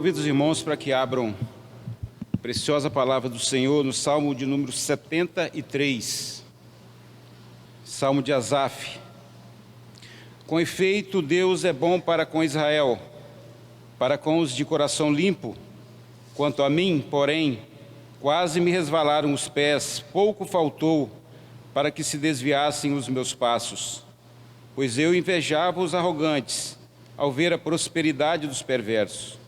Convido os irmãos para que abram a preciosa palavra do Senhor no Salmo de número 73, Salmo de Asaf. Com efeito, Deus é bom para com Israel, para com os de coração limpo. Quanto a mim, porém, quase me resvalaram os pés, pouco faltou para que se desviassem os meus passos. Pois eu invejava os arrogantes, ao ver a prosperidade dos perversos.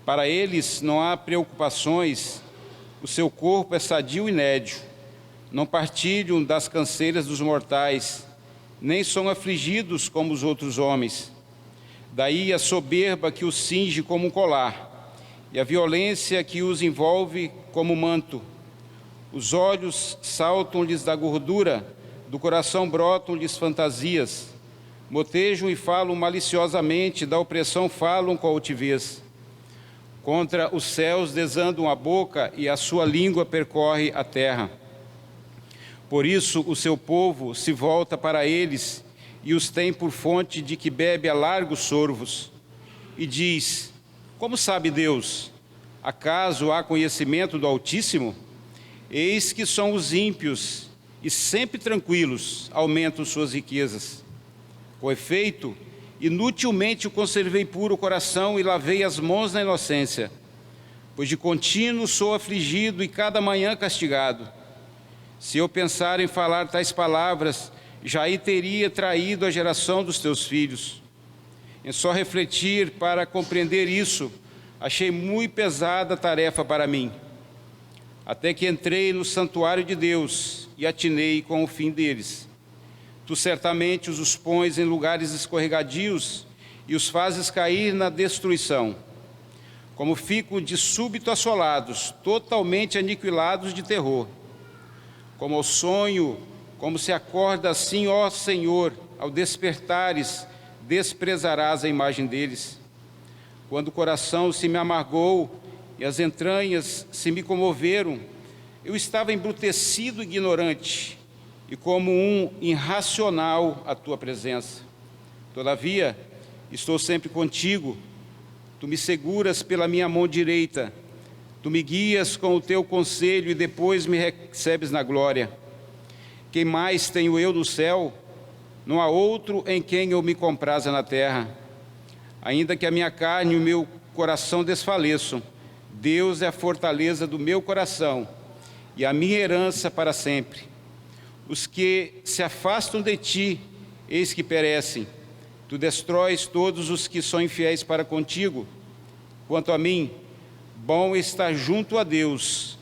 Para eles não há preocupações, o seu corpo é sadio e nédio. Não partilham das canseiras dos mortais, nem são afligidos como os outros homens. Daí a soberba que os cinge como um colar, e a violência que os envolve como manto. Os olhos saltam-lhes da gordura, do coração brotam-lhes fantasias. Motejam e falam maliciosamente, da opressão falam com altivez. Contra os céus desandam a boca, e a sua língua percorre a terra. Por isso o seu povo se volta para eles, e os tem por fonte de que bebe a largos sorvos. E diz: como sabe Deus? Acaso há conhecimento do Altíssimo? Eis que são os ímpios, e sempre tranquilos aumentam suas riquezas. Com efeito, inutilmente o conservei puro o coração e lavei as mãos na inocência, pois de contínuo sou afligido e cada manhã castigado. Se eu pensar em falar tais palavras, já aí teria traído a geração dos teus filhos. Em só refletir para compreender isso, achei muito pesada a tarefa para mim. Até que entrei no santuário de Deus e atinei com o fim deles. Tu certamente os pões em lugares escorregadios e os fazes cair na destruição. Como ficam de súbito assolados, totalmente aniquilados de terror. Como ao sonho, como se acorda assim, ó Senhor, ao despertares, desprezarás a imagem deles. Quando o coração se me amargou e as entranhas se me comoveram, eu estava embrutecido e ignorante, e como um irracional à tua presença. Todavia, estou sempre contigo, tu me seguras pela minha mão direita, tu me guias com o teu conselho e depois me recebes na glória. Quem mais tenho eu no céu? Não há outro em quem eu me compraza na terra. Ainda que a minha carne e o meu coração desfaleçam, Deus é a fortaleza do meu coração e a minha herança para sempre. Os que se afastam de ti, eis que perecem. Tu destróis todos os que são infiéis para contigo. Quanto a mim, bom estar junto a Deus.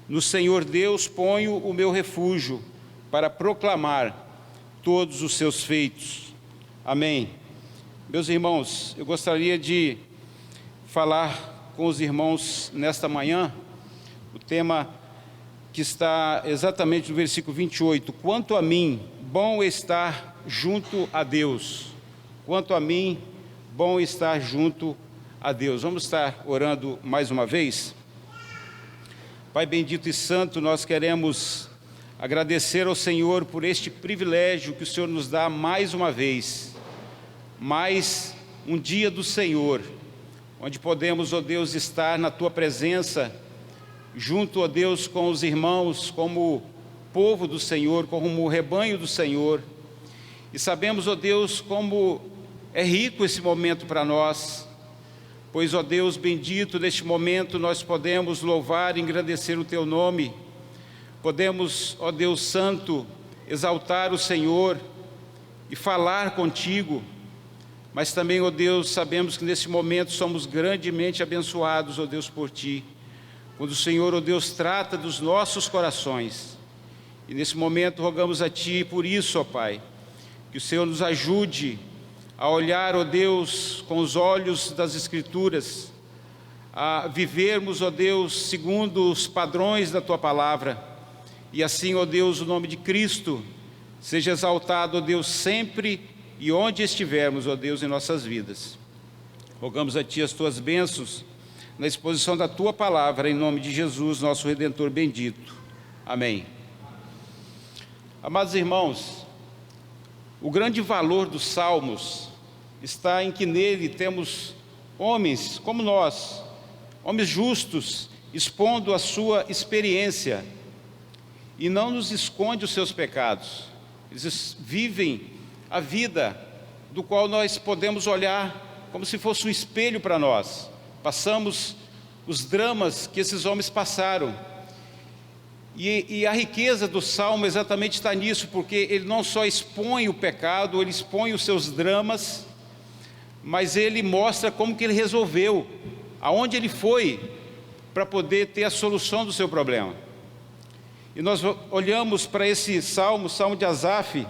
No Senhor Deus ponho o meu refúgio, para proclamar todos os seus feitos. Amém. Meus irmãos, eu gostaria de falar com os irmãos nesta manhã, o tema que está exatamente no versículo 28. Quanto a mim, bom estar junto a Deus. Quanto a mim, bom estar junto a Deus. Vamos estar orando mais uma vez? Pai bendito e santo, nós queremos agradecer ao Senhor por este privilégio que o Senhor nos dá mais uma vez. Mais um dia do Senhor, onde podemos, ó Deus, estar na Tua presença, junto, ó Deus, com os irmãos, como povo do Senhor, como o rebanho do Senhor. E sabemos, ó Deus, como é rico esse momento para nós, pois, ó Deus bendito, neste momento nós podemos louvar e engrandecer o Teu nome, podemos, ó Deus Santo, exaltar o Senhor e falar contigo, mas também, ó Deus, sabemos que nesse momento somos grandemente abençoados, ó Deus, por Ti. Quando o Senhor, ó Deus, trata dos nossos corações. E nesse momento rogamos a Ti, por isso, ó Pai, que o Senhor nos ajude a olhar, ó Deus, com os olhos das Escrituras, a vivermos, ó Deus, segundo os padrões da Tua palavra. E assim, ó Deus, o nome de Cristo seja exaltado, ó Deus, sempre e onde estivermos, ó Deus, em nossas vidas. Rogamos a Ti as Tuas bênçãos na exposição da Tua palavra, em nome de Jesus, nosso Redentor bendito. Amém. Amados irmãos, o grande valor dos Salmos está em que nele temos homens como nós, homens justos, expondo a sua experiência, e não nos esconde os seus pecados. Eles vivem a vida do qual nós podemos olhar como se fosse um espelho para nós. Passamos os dramas que esses homens passaram. E a riqueza do Salmo exatamente está nisso, porque ele não só expõe o pecado, ele expõe os seus dramas, mas ele mostra como que ele resolveu, aonde ele foi para poder ter a solução do seu problema. E nós olhamos para esse salmo, o Salmo de Asaf,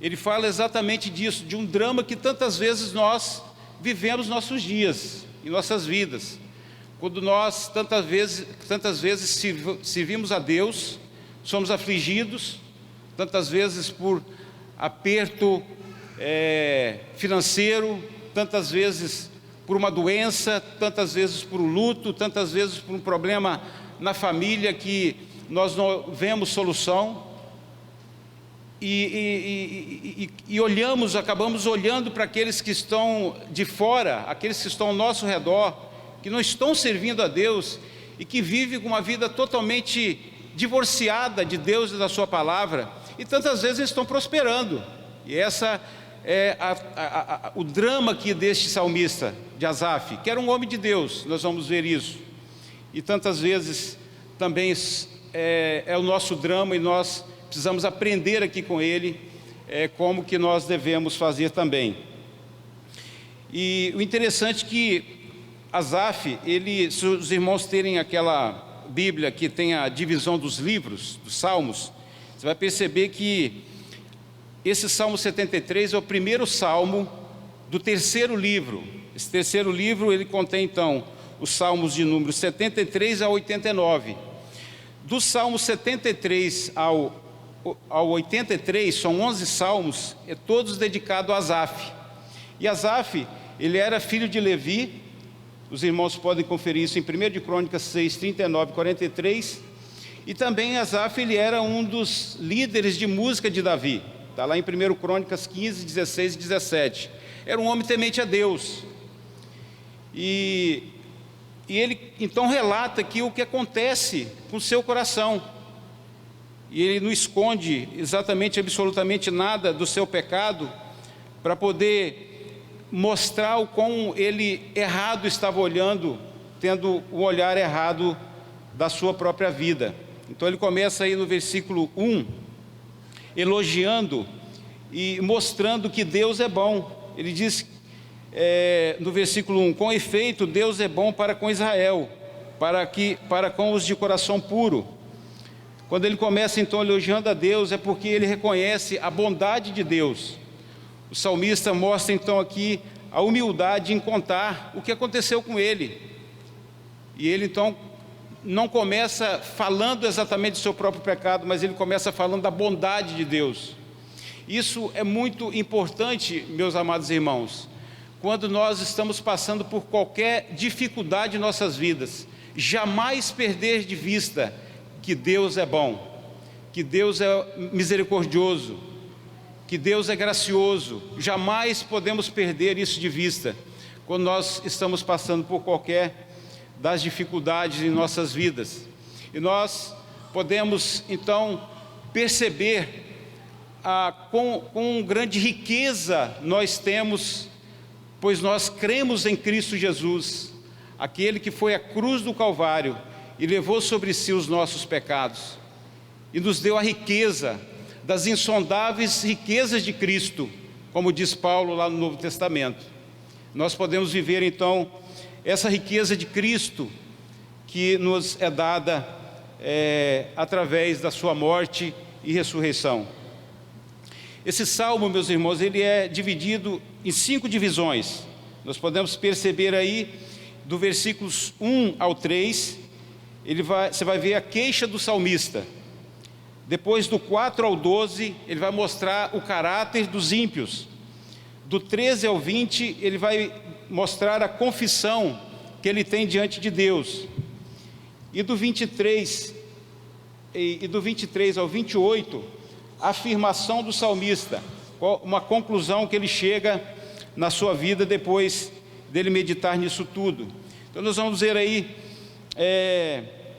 ele fala exatamente disso, de um drama que tantas vezes nós vivemos nossos dias, em nossas vidas. Quando nós tantas vezes servimos a Deus, somos afligidos, tantas vezes por aperto financeiro, tantas vezes por uma doença, tantas vezes por um luto, tantas vezes por um problema na família que nós não vemos solução, e acabamos olhando para aqueles que estão de fora, aqueles que estão ao nosso redor, que não estão servindo a Deus e que vivem com uma vida totalmente divorciada de Deus e da sua palavra, e tantas vezes eles estão prosperando. E essa é o drama aqui deste salmista de Asaf, que era um homem de Deus, nós vamos ver isso, e tantas vezes também é o nosso drama, e nós precisamos aprender aqui com ele como que nós devemos fazer também. E o interessante é que Asaf, se os irmãos terem aquela Bíblia que tem a divisão dos livros, dos salmos, você vai perceber que esse Salmo 73 é o primeiro salmo do terceiro livro. Esse terceiro livro, ele contém então os salmos de número 73 a 89. Do Salmo 73 ao 83, são 11 salmos, todos dedicados a Asaf. E Asaf, ele era filho de Levi. Os irmãos podem conferir isso em 1 de Crônicas 6, 39 e 43. E também Asaf, ele era um dos líderes de música de Davi. Está lá em 1 Crônicas 15, 16 e 17. Era um homem temente a Deus. E ele então relata aqui o que acontece com o seu coração. E ele não esconde exatamente, absolutamente nada do seu pecado, para poder mostrar o quão ele errado estava olhando, tendo o olhar errado da sua própria vida. Então ele começa aí no versículo 1, elogiando e mostrando que Deus é bom. Ele diz no versículo 1, com efeito Deus é bom para com Israel, para com os de coração puro. Quando ele começa então elogiando a Deus, é porque ele reconhece a bondade de Deus. O salmista mostra então aqui a humildade em contar o que aconteceu com ele. E ele então não começa falando exatamente do seu próprio pecado, mas ele começa falando da bondade de Deus. Isso é muito importante, meus amados irmãos, quando nós estamos passando por qualquer dificuldade em nossas vidas, jamais perder de vista que Deus é bom, que Deus é misericordioso, que Deus é gracioso. Jamais podemos perder isso de vista quando nós estamos passando por qualquer das dificuldades em nossas vidas. E nós podemos então perceber com grande riqueza nós temos, pois nós cremos em Cristo Jesus, aquele que foi à cruz do Calvário e levou sobre si os nossos pecados e nos deu a riqueza das insondáveis riquezas de Cristo, como diz Paulo lá no Novo Testamento. Nós podemos viver então essa riqueza de Cristo que nos é dada através da sua morte e ressurreição. Esse salmo, meus irmãos, ele é dividido em 5 divisões. Nós podemos perceber aí do versículos 1 ao 3, você vai ver a queixa do salmista. Depois do 4 ao 12, ele vai mostrar o caráter dos ímpios. Do 13 ao 20, ele vai mostrar a confissão que ele tem diante de Deus. E do 23 ao 28, a afirmação do salmista, uma conclusão que ele chega na sua vida depois dele meditar nisso tudo. Então nós vamos ver aí,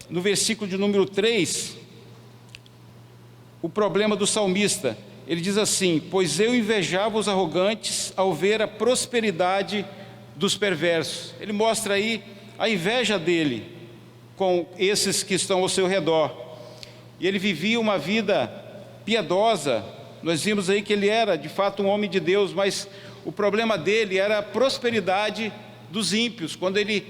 no versículo de número 3, o problema do salmista. Ele diz assim: pois eu invejava os arrogantes ao ver a prosperidade dos perversos. Ele mostra aí a inveja dele com esses que estão ao seu redor. E ele vivia uma vida piedosa. Nós vimos aí que ele era de fato um homem de Deus, mas o problema dele era a prosperidade dos ímpios. Quando ele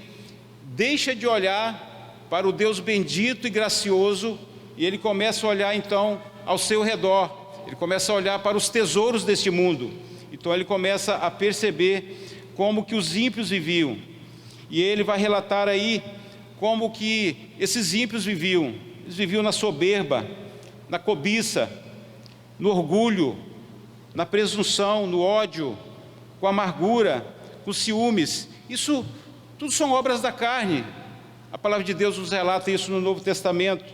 deixa de olhar para o Deus bendito e gracioso, e ele começa a olhar então ao seu redor, ele começa a olhar para os tesouros deste mundo. Então ele começa a perceber como que os ímpios viviam, e ele vai relatar aí como que esses ímpios viviam. Eles viviam na soberba, na cobiça, no orgulho, na presunção, no ódio, com amargura, com ciúmes. Isso tudo são obras da carne. A palavra de Deus nos relata isso no Novo Testamento.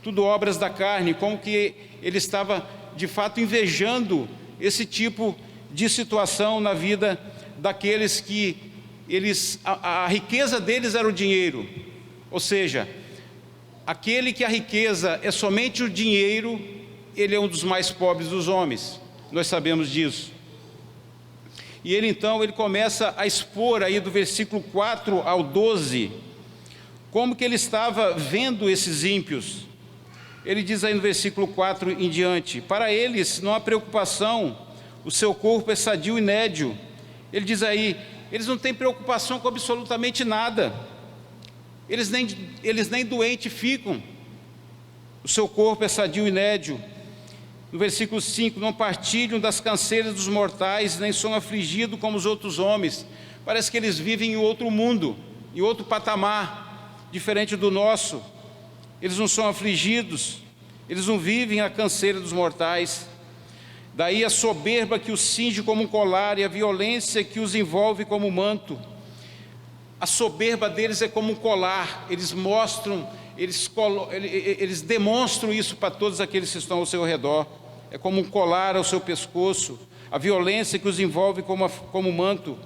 Tudo obras da carne, como que ele estava de fato invejando esse tipo de situação na vida daqueles que a riqueza deles era o dinheiro. Ou seja, aquele que a riqueza é somente o dinheiro, ele é um dos mais pobres dos homens. Nós sabemos disso. E ele então, ele começa a expor aí do versículo 4 ao 12, como que ele estava vendo esses ímpios. Ele diz aí no versículo 4 em diante: para eles não há preocupação, o seu corpo é sadio e nédio. Ele diz aí, eles não têm preocupação com absolutamente nada, eles nem doentes ficam, o seu corpo é sadio e nédio. No versículo 5, não partilham das canseiras dos mortais, nem são afligidos como os outros homens. Parece que eles vivem em outro mundo, em outro patamar, diferente do nosso. Eles não são afligidos, eles não vivem a canseira dos mortais. Daí a soberba que os cinge como um colar e a violência que os envolve como um manto. A soberba deles é como um colar, eles mostram, eles demonstram isso para todos aqueles que estão ao seu redor. É como um colar ao seu pescoço, a violência que os envolve como um manto.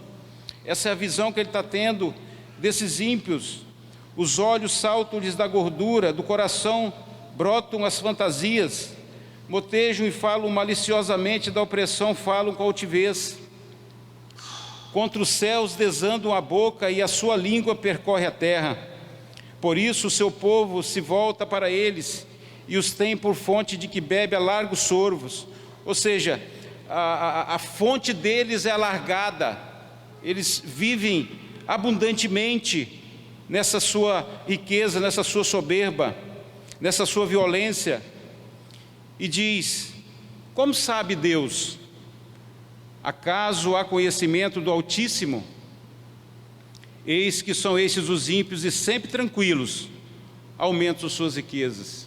Essa é a visão que ele está tendo desses ímpios. Os olhos saltam-lhes da gordura, do coração brotam as fantasias, motejam e falam maliciosamente da opressão, falam com altivez. Contra os céus desandam a boca e a sua língua percorre a terra. Por isso o seu povo se volta para eles e os tem por fonte de que bebe a largos sorvos. Ou seja, a fonte deles é alargada, eles vivem abundantemente nessa sua riqueza, nessa sua soberba, nessa sua violência. E diz: como sabe Deus? Acaso há conhecimento do Altíssimo? Eis que são estes os ímpios e sempre tranquilos aumentam suas riquezas.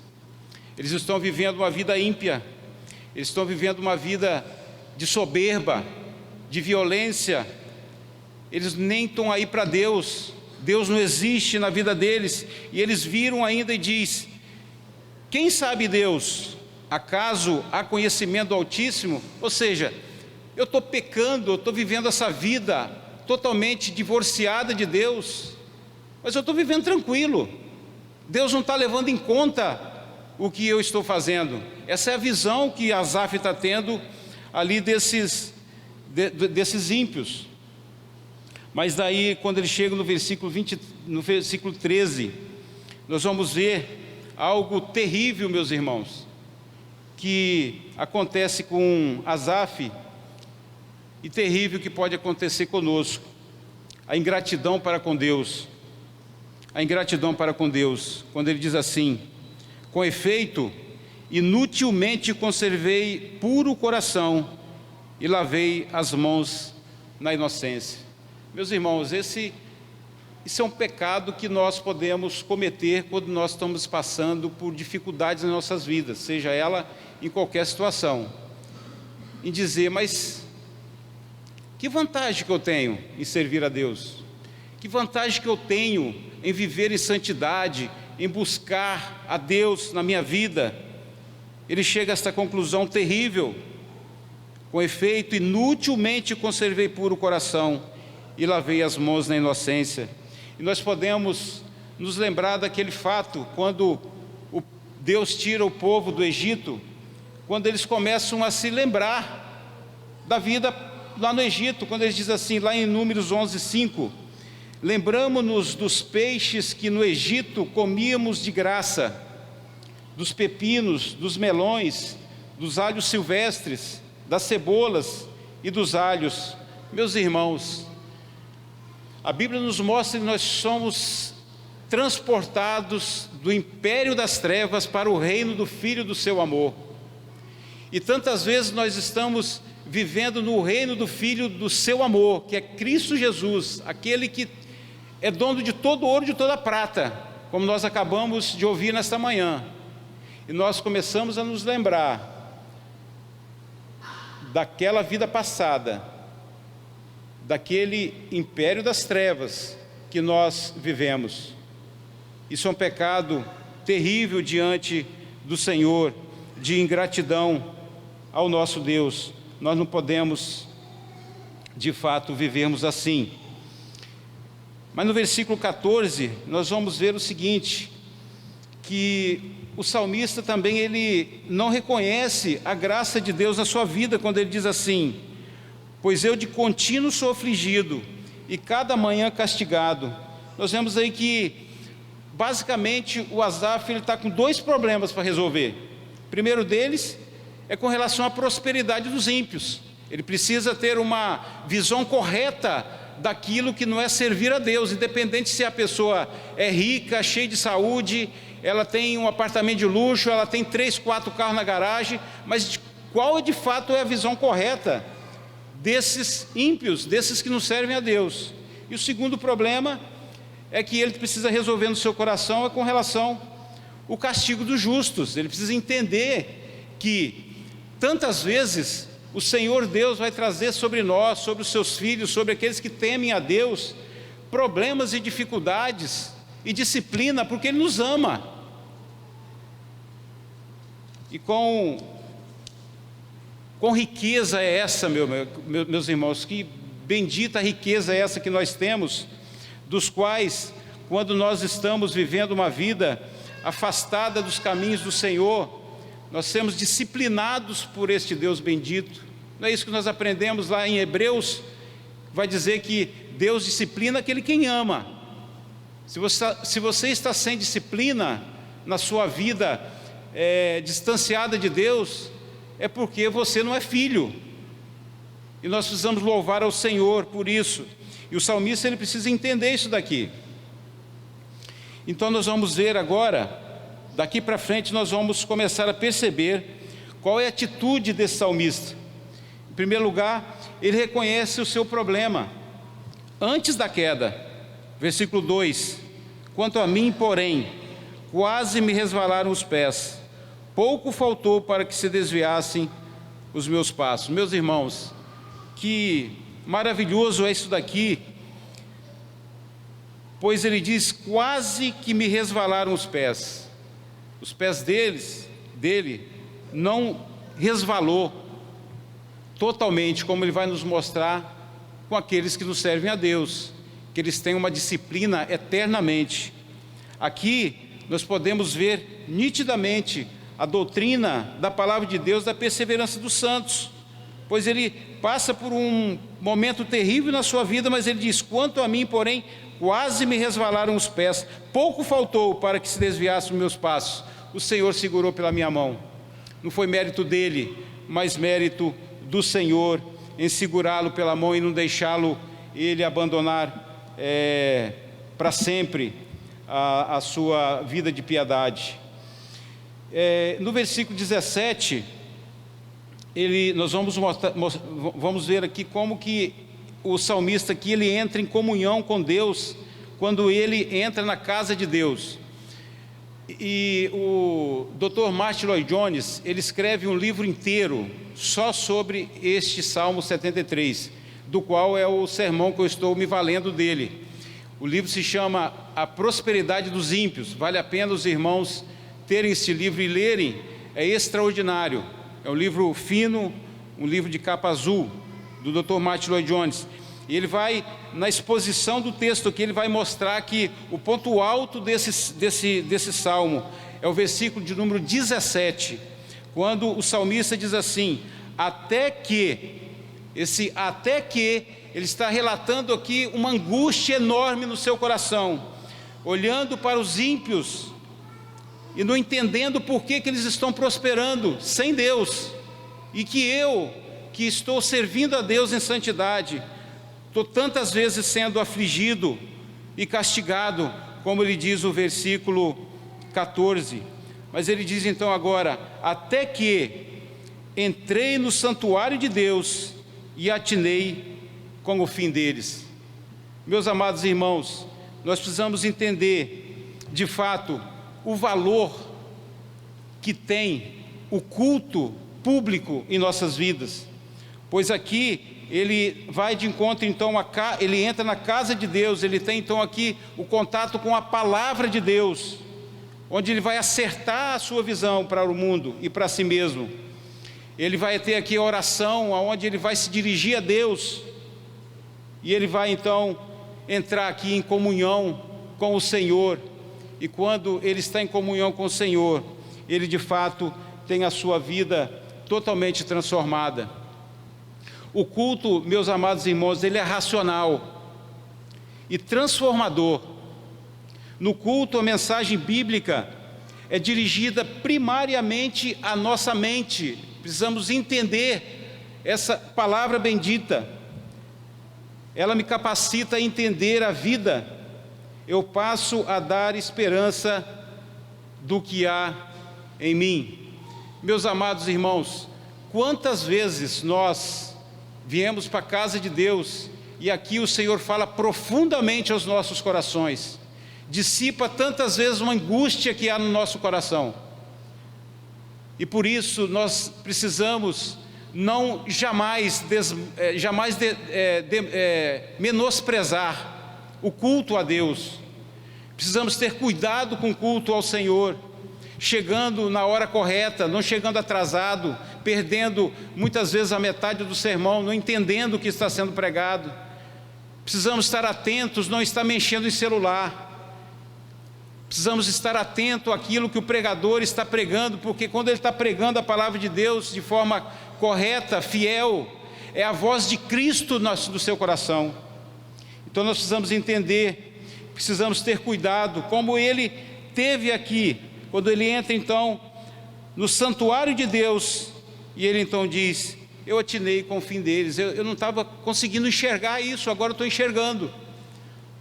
Eles estão vivendo uma vida ímpia, eles estão vivendo uma vida de soberba, de violência. Eles nem estão aí para Deus, Deus não existe na vida deles. E eles viram ainda e diz: quem sabe Deus? Acaso há conhecimento do Altíssimo? Ou seja, eu estou pecando, eu estou vivendo essa vida totalmente divorciada de Deus, mas eu estou vivendo tranquilo, Deus não está levando em conta o que eu estou fazendo. Essa é a visão que Asaf está tendo ali desses ímpios. Mas daí, quando ele chega no versículo 13, nós vamos ver algo terrível, meus irmãos, que acontece com Asaf, e terrível que pode acontecer conosco: a ingratidão para com Deus. A ingratidão para com Deus, quando ele diz assim: com efeito, inutilmente conservei puro o coração e lavei as mãos na inocência. Meus irmãos, isso é um pecado que nós podemos cometer quando nós estamos passando por dificuldades nas nossas vidas, seja ela em qualquer situação, em dizer: mas que vantagem que eu tenho em servir a Deus? Que vantagem que eu tenho em viver em santidade, em buscar a Deus na minha vida? Ele chega a esta conclusão terrível: com efeito, inutilmente conservei puro o coração e lavei as mãos na inocência. E nós podemos nos lembrar daquele fato, quando Deus tira o povo do Egito, quando eles começam a se lembrar da vida lá no Egito, quando eles dizem assim, lá em Números 11:5, lembramo-nos dos peixes que no Egito comíamos de graça, dos pepinos, dos melões, dos alhos silvestres, das cebolas e dos alhos. Meus irmãos, a Bíblia nos mostra que nós somos transportados do império das trevas para o reino do Filho do seu amor. E tantas vezes nós estamos vivendo no reino do Filho do seu amor, que é Cristo Jesus, aquele que é dono de todo ouro e de toda prata, como nós acabamos de ouvir nesta manhã. E nós começamos a nos lembrar daquela vida passada, daquele império das trevas que nós vivemos. Isso é um pecado terrível diante do Senhor, de ingratidão ao nosso Deus. Nós não podemos, de fato, vivermos assim. Mas no versículo 14, nós vamos ver o seguinte, que o salmista também, ele não reconhece a graça de Deus na sua vida, quando ele diz assim: pois eu de contínuo sou afligido, e cada manhã castigado. Nós vemos aí que, basicamente, o Asaf está com dois problemas para resolver. O primeiro deles é com relação à prosperidade dos ímpios. Ele precisa ter uma visão correta daquilo que não é servir a Deus, independente se a pessoa é rica, cheia de saúde, ela tem um apartamento de luxo, ela tem 3, 4 carros na garagem, mas qual de fato é a visão correta desses ímpios, desses que não servem a Deus? E o segundo problema é que ele precisa resolver no seu coração é com relação ao castigo dos justos. Ele precisa entender que tantas vezes o Senhor Deus vai trazer sobre nós, sobre os seus filhos, sobre aqueles que temem a Deus, problemas e dificuldades e disciplina, porque Ele nos ama. E com riqueza é essa, meus irmãos, que bendita riqueza é essa que nós temos, dos quais, quando nós estamos vivendo uma vida afastada dos caminhos do Senhor, nós sermos disciplinados por este Deus bendito. Não é isso que nós aprendemos lá em Hebreus? Vai dizer que Deus disciplina aquele quem ama. Se você está sem disciplina na sua vida, distanciada de Deus, é porque você não é filho. E nós precisamos louvar ao Senhor por isso. E o salmista, ele precisa entender isso daqui. Então nós vamos ver agora, daqui para frente, nós vamos começar a perceber qual é a atitude desse salmista. Em primeiro lugar, ele reconhece o seu problema antes da queda. Versículo 2: quanto a mim, porém, quase me resvalaram os pés, pouco faltou para que se desviassem os meus passos. Meus irmãos, que maravilhoso é isso daqui, pois ele diz: quase que me resvalaram os pés. Os pés dele não resvalou totalmente, como ele vai nos mostrar com aqueles que nos servem a Deus, que eles têm uma disciplina eternamente. Aqui nós podemos ver nitidamente a doutrina da palavra de Deus, da perseverança dos santos, pois ele passa por um momento terrível na sua vida, mas ele diz: quanto a mim, porém, quase me resvalaram os pés, pouco faltou para que se desviassem os meus passos. O Senhor segurou pela minha mão. Não foi mérito dele, mas mérito do Senhor em segurá-lo pela mão e não deixá-lo ele abandonar para sempre a sua vida de piedade. No versículo 17, nós vamos ver aqui como que o salmista aqui, ele entra em comunhão com Deus quando ele entra na casa de Deus. E o Dr. Martyn Lloyd-Jones, ele escreve um livro inteiro só sobre este Salmo 73, do qual é o sermão que eu estou me valendo dele. O livro se chama A Prosperidade dos Ímpios. Vale a pena os irmãos terem esse livro e lerem, é extraordinário. É um livro fino, um livro de capa azul, do Dr. Martyn Lloyd-Jones. E ele vai, na exposição do texto aqui, ele vai mostrar que o ponto alto desse salmo é o versículo de número 17, quando o salmista diz assim: até que, ele está relatando aqui uma angústia enorme no seu coração, olhando para os ímpios e não entendendo por que eles estão prosperando sem Deus, e que eu, que estou servindo a Deus em santidade, estou tantas vezes sendo afligido e castigado, como ele diz o versículo 14. Mas ele diz então agora: até que entrei no santuário de Deus e atinei com o fim deles. Meus amados irmãos, nós precisamos entender de fato o valor que tem o culto público em nossas vidas, pois aqui ele vai de encontro então, ele entra na casa de Deus, ele tem então aqui o contato com a palavra de Deus, onde ele vai acertar a sua visão para o mundo e para si mesmo. Ele vai ter aqui a oração, onde ele vai se dirigir a Deus, e ele vai então entrar aqui em comunhão com o Senhor. E quando ele está em comunhão com o Senhor, ele de fato tem a sua vida totalmente transformada. O culto, meus amados irmãos, ele é racional e transformador. No culto, a mensagem bíblica é dirigida primariamente à nossa mente. Precisamos entender essa palavra bendita. Ela me capacita a entender a vida. Eu passo a dar esperança do que há em mim. Meus amados irmãos, quantas vezes nós viemos para a casa de Deus e aqui o Senhor fala profundamente aos nossos corações, dissipa tantas vezes uma angústia que há no nosso coração, e por isso nós precisamos não jamais menosprezar o culto a Deus. Precisamos ter cuidado com o culto ao Senhor, chegando na hora correta, não chegando atrasado, perdendo muitas vezes a metade do sermão, não entendendo o que está sendo pregado. Precisamos estar atentos, não estar mexendo em celular. Precisamos estar atentos àquilo que o pregador está pregando, porque quando ele está pregando a palavra de Deus de forma correta, fiel, é a voz de Cristo no seu coração. Então nós precisamos entender, precisamos ter cuidado, como ele teve aqui, quando ele entra então no santuário de Deus, e ele então diz: eu atinei com o fim deles. Eu não estava conseguindo enxergar isso, agora eu estou enxergando.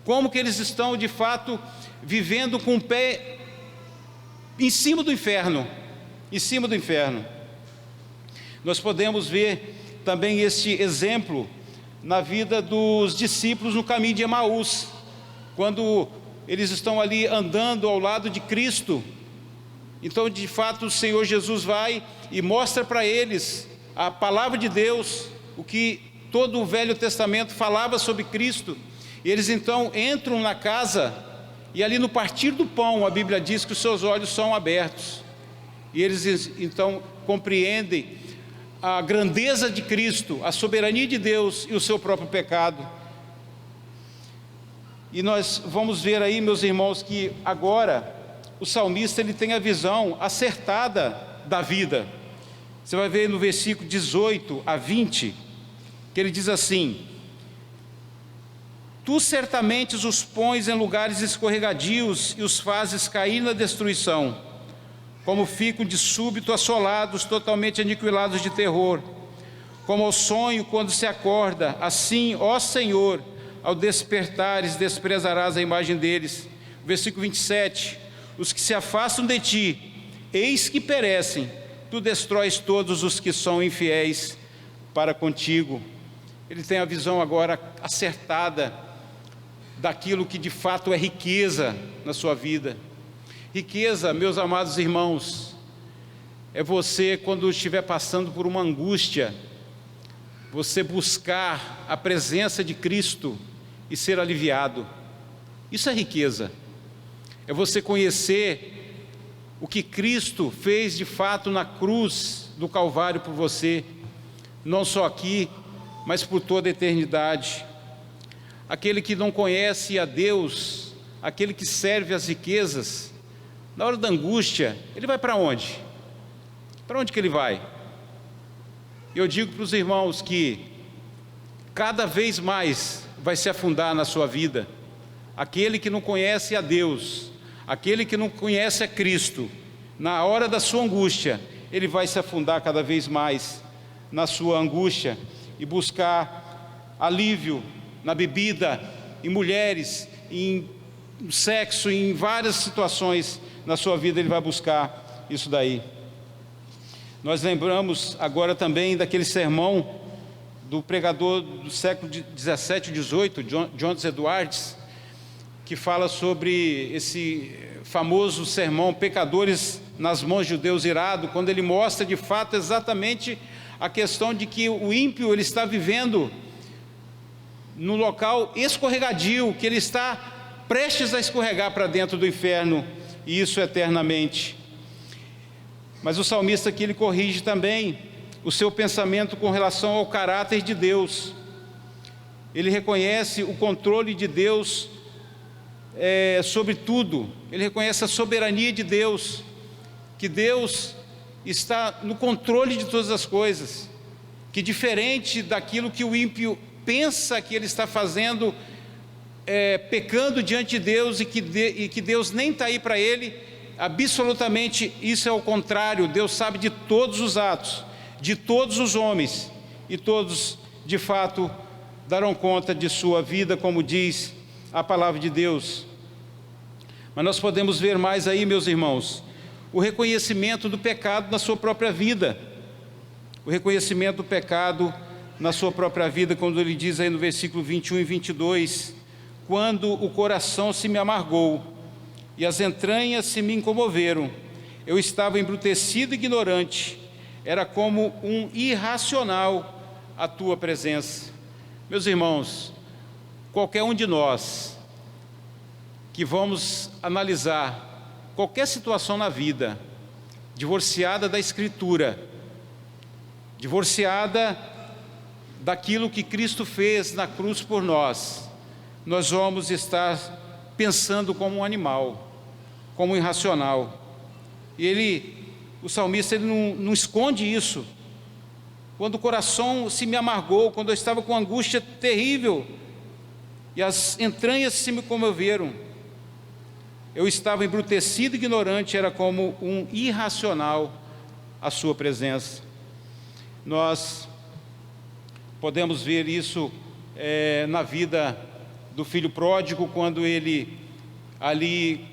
Como que eles estão de fato vivendo com o pé em cima do inferno, em cima do inferno. Nós podemos ver também este exemplo na vida dos discípulos no caminho de Emaús, quando eles estão ali andando ao lado de Cristo. Então de fato o Senhor Jesus vai e mostra para eles a palavra de Deus, o que todo o Velho Testamento falava sobre Cristo. E eles então entram na casa, e ali no partir do pão a Bíblia diz que os seus olhos são abertos, e eles então compreendem a grandeza de Cristo, a soberania de Deus e o seu próprio pecado. E nós vamos ver aí, meus irmãos, que agora o salmista ele tem a visão acertada da vida. Você vai ver no versículo 18 a 20, que ele diz assim: tu certamente os pões em lugares escorregadios e os fazes cair na destruição, como ficam de súbito assolados, totalmente aniquilados de terror, como ao sonho quando se acorda, assim, ó Senhor, ao despertares desprezarás a imagem deles. Versículo 27, os que se afastam de ti, eis que perecem, tu destróis todos os que são infiéis para contigo. Ele tem a visão agora acertada daquilo que de fato é riqueza na sua vida. Riqueza, meus amados irmãos, é você, quando estiver passando por uma angústia, você buscar a presença de Cristo e ser aliviado. Isso é riqueza. É você conhecer o que Cristo fez de fato na cruz do Calvário por você, não só aqui, mas por toda a eternidade. aquele que não conhece a Deus, aquele que serve às riquezas, na hora da angústia, ele vai para onde? Para onde que ele vai? Eu digo para os irmãos que cada vez mais vai se afundar na sua vida aquele que não conhece a Deus, aquele que não conhece a Cristo. Na hora da sua angústia, ele vai se afundar cada vez mais na sua angústia e buscar alívio na bebida, em mulheres, em sexo, em várias situações na sua vida ele vai buscar isso daí. Nós lembramos agora também daquele sermão do pregador do século 17 e 18, Jonas Edwards, que fala sobre esse famoso sermão Pecadores nas mãos de Deus irado, quando ele mostra de fato exatamente a questão de que o ímpio ele está vivendo no local escorregadio, que ele está prestes a escorregar para dentro do inferno, e isso eternamente. Mas o salmista aqui ele corrige também o seu pensamento com relação ao caráter de Deus. Ele reconhece o controle de Deus sobre tudo, ele reconhece a soberania de Deus, que Deus está no controle de todas as coisas, que diferente daquilo que o ímpio pensa que ele está fazendo, pecando diante de Deus, e que Deus nem está aí para ele, absolutamente isso é o contrário. Deus sabe de todos os atos, de todos os homens, e todos de fato darão conta de sua vida, como diz a palavra de Deus. Mas nós podemos ver mais aí, meus irmãos, o reconhecimento do pecado na sua própria vida, o reconhecimento do pecado na sua própria vida, quando ele diz aí no versículo 21 e 22, quando o coração se me amargou e as entranhas se me incomoveram, eu estava embrutecido e ignorante, era como um irracional a tua presença. Meus irmãos, qualquer um de nós que vamos analisar qualquer situação na vida, divorciada da Escritura, divorciada daquilo que Cristo fez na cruz por nós, nós vamos estar pensando como um animal, como um irracional. E o salmista ele não esconde isso. Quando o coração se me amargou, quando eu estava com angústia terrível e as entranhas se me comoveram, eu estava embrutecido e ignorante, era como um irracional a sua presença. Nós podemos ver isso na vida do filho pródigo, quando ele ali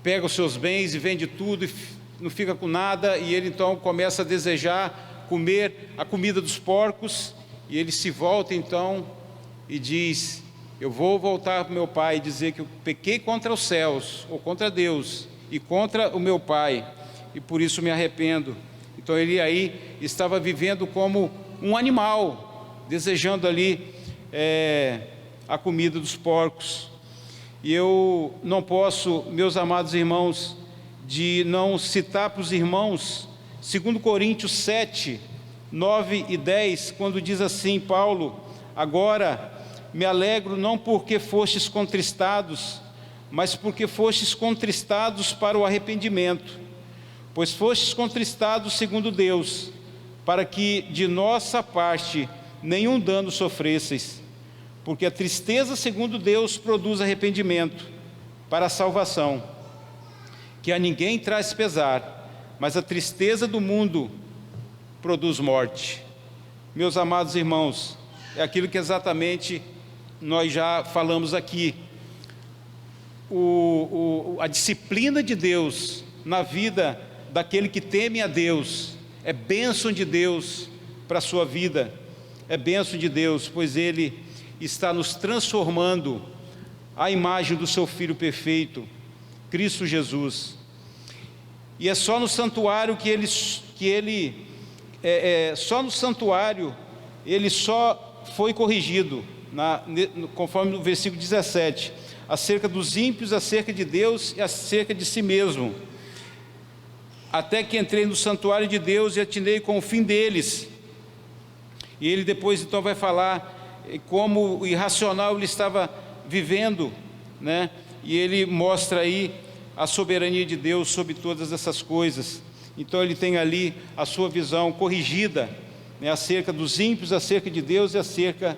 pega os seus bens e vende tudo e não fica com nada, e ele então começa a desejar comer a comida dos porcos, e ele se volta então e diz: eu vou voltar para o meu pai e dizer que eu pequei contra os céus, ou contra Deus, e contra o meu pai, e por isso me arrependo. Então ele aí estava vivendo como um animal, desejando ali a comida dos porcos. E eu não posso, meus amados irmãos, de não citar para os irmãos 2 Coríntios 7, 9 e 10, quando diz assim Paulo: agora me alegro não porque fostes contristados, mas porque fostes contristados para o arrependimento, pois fostes contristados segundo Deus, para que de nossa parte nenhum dano sofresseis, porque a tristeza segundo Deus produz arrependimento para a salvação, que a ninguém traz pesar, mas a tristeza do mundo produz morte. Meus amados irmãos, é aquilo que exatamente nós já falamos aqui. A disciplina de Deus na vida daquele que teme a Deus é bênção de Deus para a sua vida, é bênção de Deus, pois Ele está nos transformando à imagem do seu Filho perfeito, Cristo Jesus. E é só no santuário só no santuário ele só foi corrigido, conforme no versículo 17, acerca dos ímpios, acerca de Deus e acerca de si mesmo, até que entrei no santuário de Deus e atinei com o fim deles. E ele depois então vai falar como irracional ele estava vivendo, né? E ele mostra aí a soberania de Deus sobre todas essas coisas. Então ele tem ali a sua visão corrigida, né, acerca dos ímpios, acerca de Deus e acerca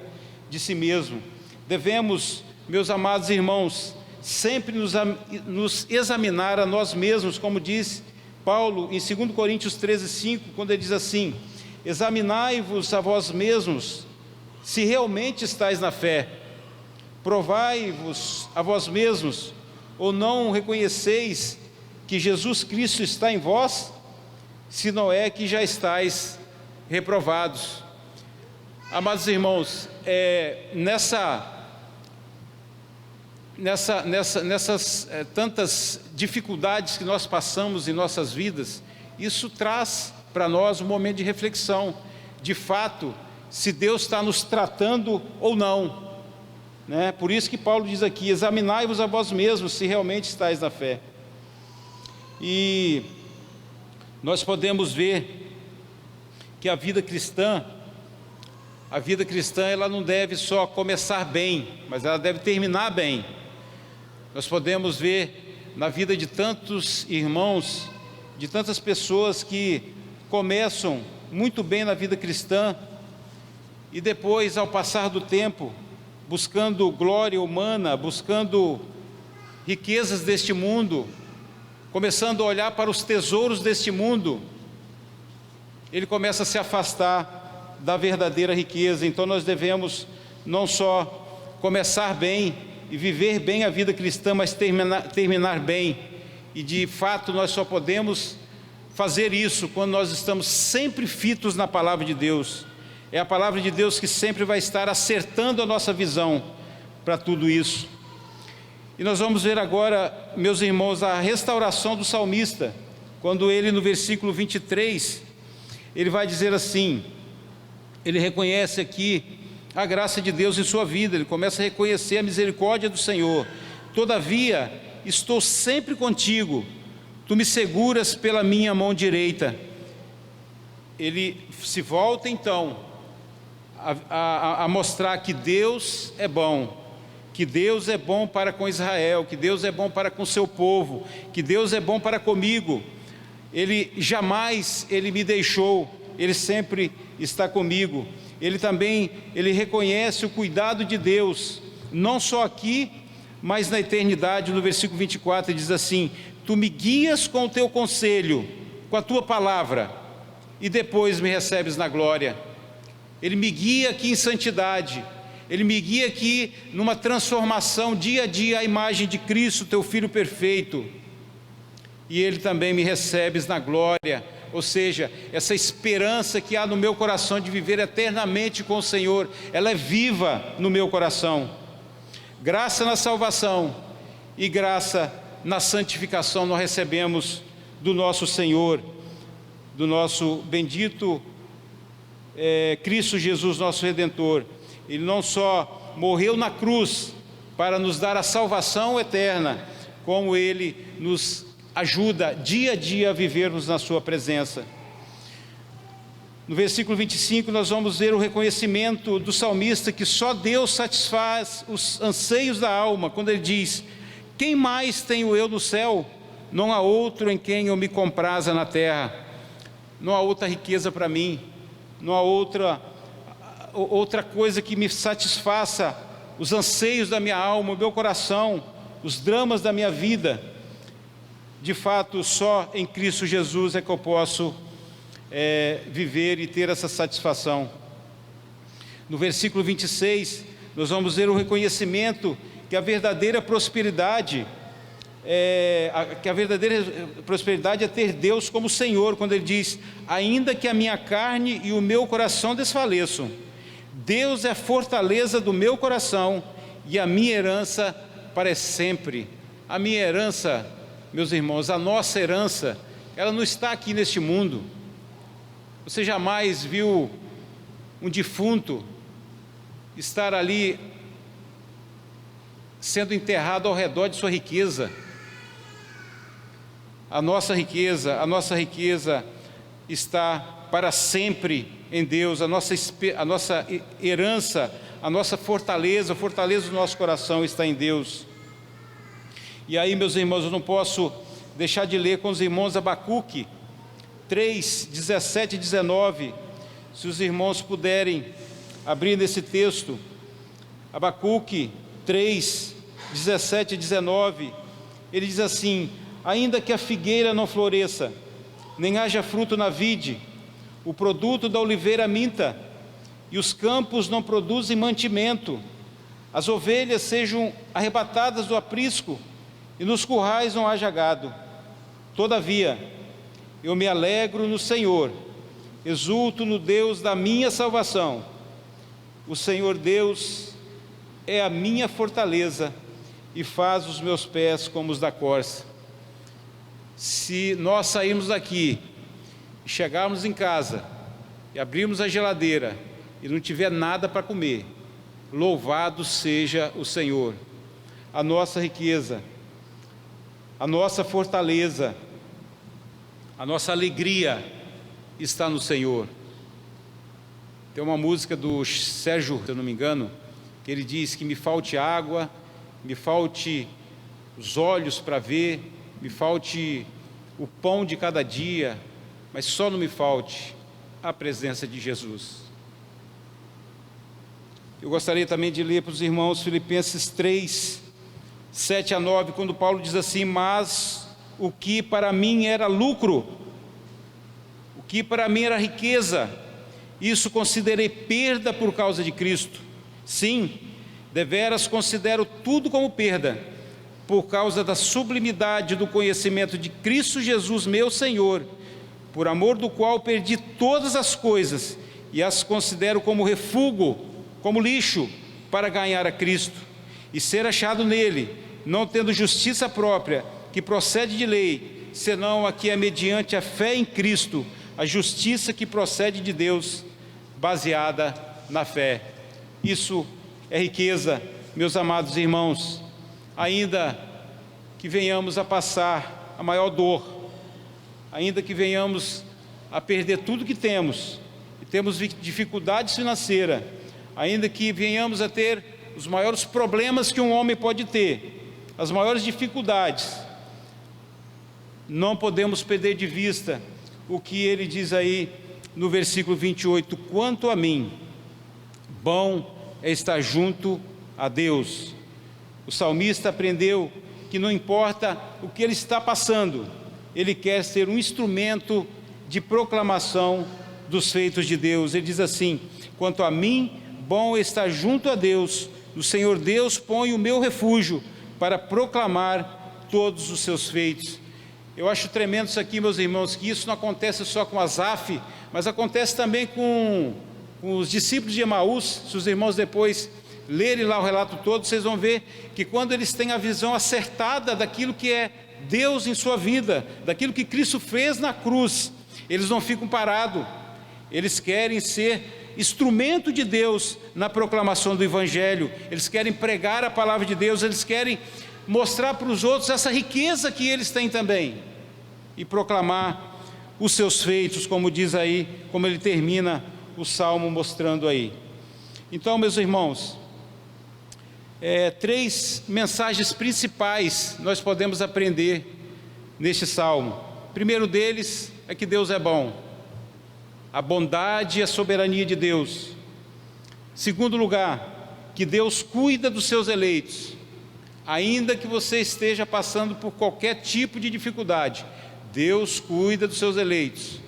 de si mesmo. Devemos, meus amados irmãos, sempre nos examinar a nós mesmos, como diz Paulo em 2 Coríntios 13:5, quando ele diz assim: examinai-vos a vós mesmos, se realmente estáis na fé. Provai-vos a vós mesmos, ou não reconheceis que Jesus Cristo está em vós, se não é que já estáis reprovados. Amados irmãos, nessas tantas dificuldades que nós passamos em nossas vidas, isso traz para nós um momento de reflexão, de fato, se Deus está nos tratando ou não, né? Por isso que Paulo diz aqui: examinai-vos a vós mesmos, se realmente estáis na fé. E nós podemos ver que a vida cristã, ela não deve só começar bem, mas ela deve terminar bem. Nós podemos ver na vida de tantos irmãos, de tantas pessoas que começam muito bem na vida cristã e depois, ao passar do tempo, buscando glória humana, buscando riquezas deste mundo, começando a olhar para os tesouros deste mundo, ele começa a se afastar da verdadeira riqueza. Então nós devemos não só começar bem e viver bem a vida cristã, mas terminar bem. E de fato nós só podemos fazer isso quando nós estamos sempre fitos na palavra de Deus. É a palavra de Deus que sempre vai estar acertando a nossa visão para tudo isso. E nós vamos ver agora, meus irmãos, a restauração do salmista, quando ele, no versículo 23, ele vai dizer assim, ele reconhece aqui a graça de Deus em sua vida, ele começa a reconhecer a misericórdia do Senhor. Todavia, estou sempre contigo, tu me seguras pela minha mão direita. Ele se volta então a mostrar que Deus é bom, que Deus é bom para com Israel, que Deus é bom para com seu povo, que Deus é bom para comigo. Ele jamais me deixou, Ele sempre está comigo. Ele reconhece o cuidado de Deus, não só aqui, mas na eternidade. No versículo 24 ele diz assim: tu me guias com o teu conselho, com a tua palavra, e depois me recebes na glória. Ele me guia aqui em santidade, Ele me guia aqui numa transformação dia a dia à imagem de Cristo, teu Filho perfeito. E Ele também me recebes na glória, ou seja, essa esperança que há no meu coração de viver eternamente com o Senhor, ela é viva no meu coração. Graça na salvação e graça na santificação nós recebemos do nosso Senhor, do nosso bendito Cristo Jesus, nosso Redentor. Ele não só morreu na cruz para nos dar a salvação eterna, como Ele nos ajuda dia a dia a vivermos na sua presença. No versículo 25 nós vamos ver o reconhecimento do salmista que só Deus satisfaz os anseios da alma, quando ele diz: quem mais tenho eu no céu? Não há outro em quem eu me compraza na terra. Não há outra riqueza para mim, não há outra coisa que me satisfaça os anseios da minha alma, o meu coração, os dramas da minha vida. De fato, só em Cristo Jesus é que eu posso viver e ter essa satisfação. No versículo 26, nós vamos ver o reconhecimento que a verdadeira prosperidade é ter Deus como Senhor, quando Ele diz: ainda que a minha carne e o meu coração desfaleçam, Deus é a fortaleza do meu coração e a minha herança para sempre. A minha herança, meus irmãos, a nossa herança, ela não está aqui neste mundo. Você jamais viu um defunto estar ali sendo enterrado ao redor de sua riqueza? A nossa riqueza está para sempre em Deus. A nossa herança, a nossa fortaleza, a fortaleza do nosso coração está em Deus. E aí, meus irmãos, eu não posso deixar de ler com os irmãos Abacuque 3, 17 e 19, se os irmãos puderem abrir nesse texto, Abacuque 3, 17 e 19, ele diz assim: ainda que a figueira não floresça, nem haja fruto na vide, o produto da oliveira minta, e os campos não produzem mantimento, as ovelhas sejam arrebatadas do aprisco, e nos currais não haja gado. Todavia, eu me alegro no Senhor, exulto no Deus da minha salvação. O Senhor Deus é a minha fortaleza e faz os meus pés como os da corça. Se nós sairmos daqui, chegarmos em casa e abrirmos a geladeira e não tiver nada para comer, louvado seja o Senhor. A nossa riqueza, a nossa fortaleza, a nossa alegria está no Senhor. Tem uma música do Sérgio, se eu não me engano, que ele diz que me falte água, me falte os olhos para ver, me falte o pão de cada dia, mas só não me falte a presença de Jesus. Eu gostaria também de ler para os irmãos Filipenses 3, 7 a 9, quando Paulo diz assim: mas o que para mim era lucro, o que para mim era riqueza, isso considerei perda por causa de Cristo. Sim, deveras considero tudo como perda, por causa da sublimidade do conhecimento de Cristo Jesus, meu Senhor, por amor do qual perdi todas as coisas e as considero como refúgio, como lixo, para ganhar a Cristo e ser achado nele, não tendo justiça própria, que procede de lei, senão a que é mediante a fé em Cristo, a justiça que procede de Deus, baseada na fé. Isso é riqueza, meus amados irmãos. Ainda que venhamos a passar a maior dor, ainda que venhamos a perder tudo que temos, e temos dificuldades financeiras, ainda que venhamos a ter os maiores problemas que um homem pode ter, as maiores dificuldades, não podemos perder de vista o que ele diz aí no versículo 28, quanto a mim, bom é estar junto a Deus. O salmista aprendeu que não importa o que ele está passando, ele quer ser um instrumento de proclamação dos feitos de Deus. Ele diz assim: quanto a mim, bom é estar junto a Deus, o Senhor Deus põe o meu refúgio para proclamar todos os seus feitos. Eu acho tremendo isso aqui, meus irmãos, que isso não acontece só com Asaf, mas acontece também com os discípulos de Emaús. Se os irmãos depois lerem lá o relato todo, vocês vão ver que quando eles têm a visão acertada daquilo que é Deus em sua vida, daquilo que Cristo fez na cruz, eles não ficam parados, eles querem ser instrumento de Deus na proclamação do Evangelho, eles querem pregar a palavra de Deus, eles querem mostrar para os outros essa riqueza que eles têm também, e proclamar os seus feitos, como diz aí, como ele termina o Salmo mostrando aí. Então, meus irmãos, 3 mensagens principais nós podemos aprender neste Salmo. O primeiro deles é que Deus é bom, a bondade e a soberania de Deus. Segundo lugar, que Deus cuida dos seus eleitos, ainda que você esteja passando por qualquer tipo de dificuldade, Deus cuida dos seus eleitos.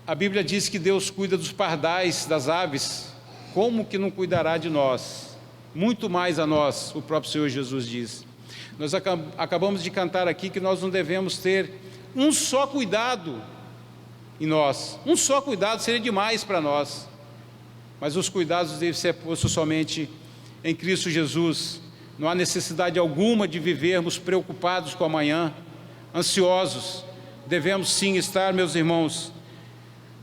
A Bíblia diz que Deus cuida dos pardais, das aves, como que não cuidará de nós? Muito mais a nós, o próprio Senhor Jesus diz. Nós acabamos de cantar aqui que nós não devemos ter um só cuidado em nós. Um só cuidado seria demais para nós, mas os cuidados devem ser postos somente em Cristo Jesus. Não há necessidade alguma de vivermos preocupados com o amanhã, ansiosos. Devemos sim estar, meus irmãos,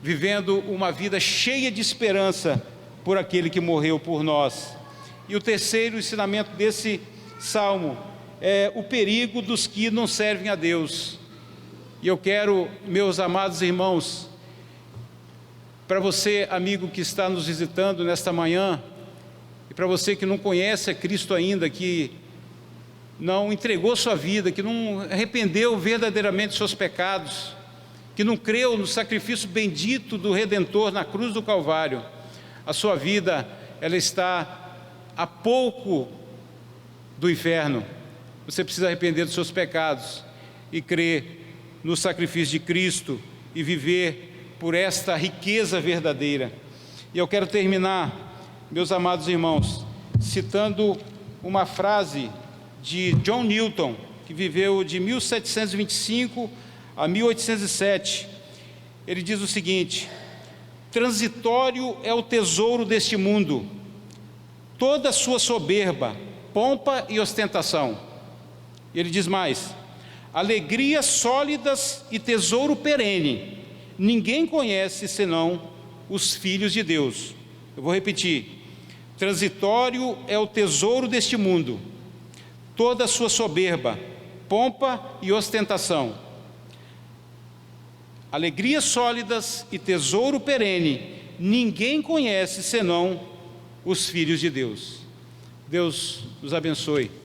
vivendo uma vida cheia de esperança por aquele que morreu por nós. E o terceiro ensinamento desse salmo é o perigo dos que não servem a Deus. E eu quero, meus amados irmãos, para você, amigo que está nos visitando nesta manhã, e para você que não conhece a Cristo ainda, que não entregou sua vida, que não arrependeu verdadeiramente dos seus pecados, que não creu no sacrifício bendito do Redentor na cruz do Calvário, a sua vida, ela está a pouco do inferno. Você precisa arrepender dos seus pecados e crer no sacrifício de Cristo e viver por esta riqueza verdadeira. E eu quero terminar, meus amados irmãos, citando uma frase de John Newton, que viveu de 1725 a 1807. Ele diz o seguinte: transitório é o tesouro deste mundo, toda a sua soberba, pompa e ostentação. Ele diz mais: alegrias sólidas e tesouro perene, ninguém conhece senão os filhos de Deus. Eu vou repetir: transitório é o tesouro deste mundo, toda a sua soberba, pompa e ostentação. Alegrias sólidas e tesouro perene, ninguém conhece senão os filhos de Deus. Deus nos abençoe.